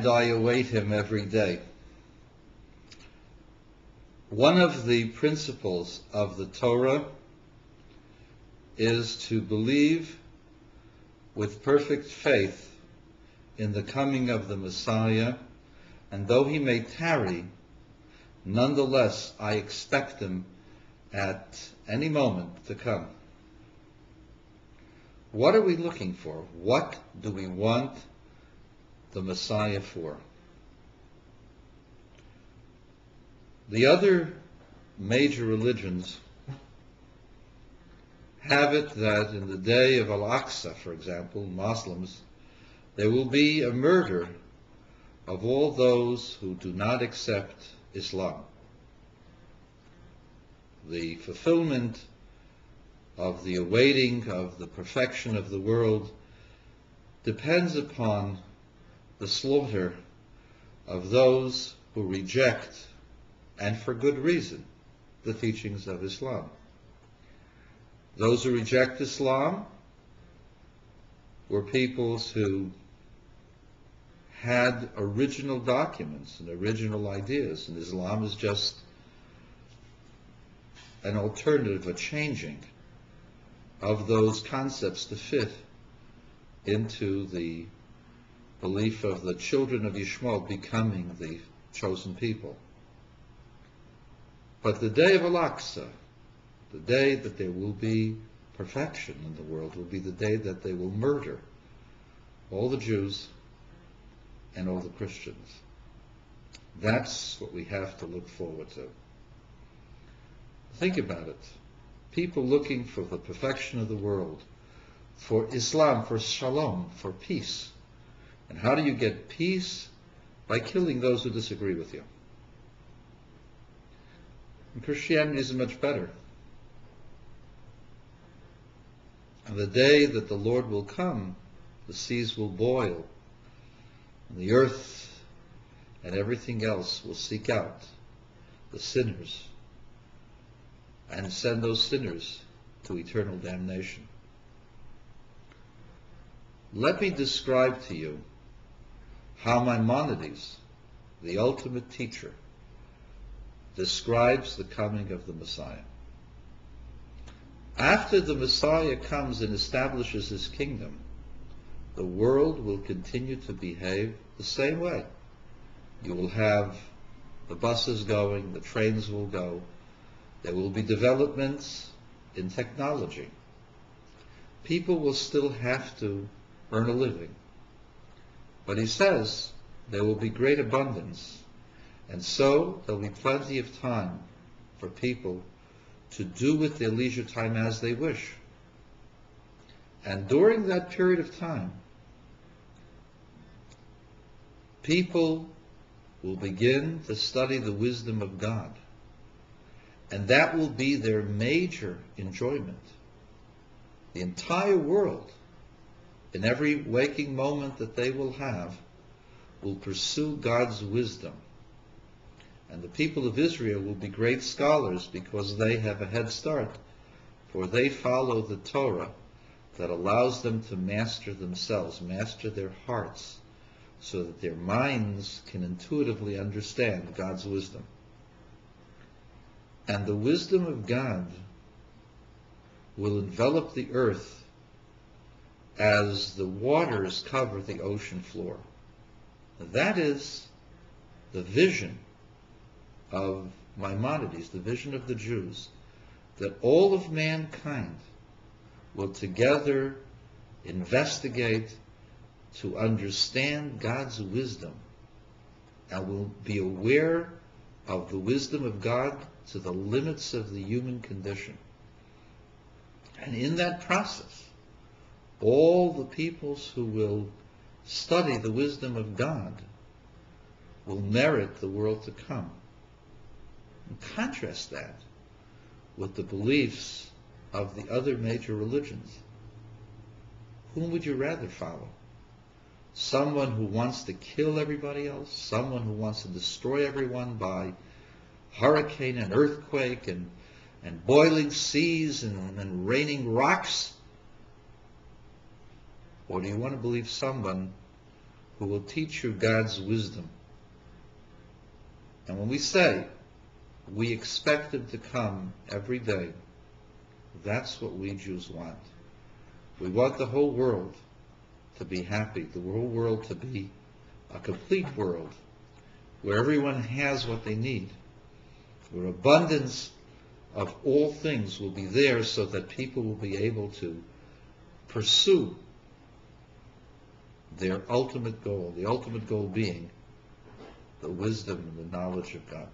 and I await him every day. One of the principles of the Torah is to believe with perfect faith in the coming of the Messiah, and though he may tarry, nonetheless I expect him at any moment to come. What are we looking for? What do we want the Messiah for? The other major religions have it that in the day of Al-Aqsa, for example, Muslims, there will be a murder of all those who do not accept Islam. The fulfillment of the awaiting of the perfection of the world depends upon the slaughter of those who reject, and for good reason, the teachings of Islam. Those who reject Islam were peoples who had original documents and original ideas, and Islam is just an alternative, a changing of those concepts to fit into the belief of the children of Yishmael becoming the chosen people. But the day of Al-Aqsa, the day that there will be perfection in the world, will be the day that they will murder all the Jews and all the Christians. That's what we have to look forward to. Think about it. People looking for the perfection of the world, for Islam, for shalom, for peace. And how do you get peace? By killing those who disagree with you. And Christianity is much better. On the day that the Lord will come, the seas will boil, and the earth and everything else will seek out the sinners and send those sinners to eternal damnation. Let me describe to you how Maimonides, the ultimate teacher, describes the coming of the Messiah. After the Messiah comes and establishes his kingdom, the world will continue to behave the same way. You will have the buses going, the trains will go, there will be developments in technology. People will still have to earn a living. But he says there will be great abundance, and so there will be plenty of time for people to do with their leisure time as they wish. And during that period of time, people will begin to study the wisdom of God. And that will be their major enjoyment. The entire world, in every waking moment that they will have, will pursue God's wisdom. And the people of Israel will be great scholars because they have a head start, for they follow the Torah that allows them to master themselves, master their hearts, so that their minds can intuitively understand God's wisdom. And the wisdom of God will envelop the earth as the waters cover the ocean floor. That is the vision of Maimonides, the vision of the Jews, that all of mankind will together investigate to understand God's wisdom and will be aware of the wisdom of God to the limits of the human condition. And in that process, all the peoples who will study the wisdom of God will merit the world to come. And contrast that with the beliefs of the other major religions. Whom would you rather follow? Someone who wants to kill everybody else? Someone who wants to destroy everyone by hurricane and earthquake and boiling seas and raining rocks? Or do you want to believe someone who will teach you God's wisdom. And when we say we expect Him to come every day, that's what we Jews want. We want the whole world to be happy, the whole world to be a complete world, where everyone has what they need, where abundance of all things will be there so that people will be able to pursue their ultimate goal, the ultimate goal being the wisdom and the knowledge of God.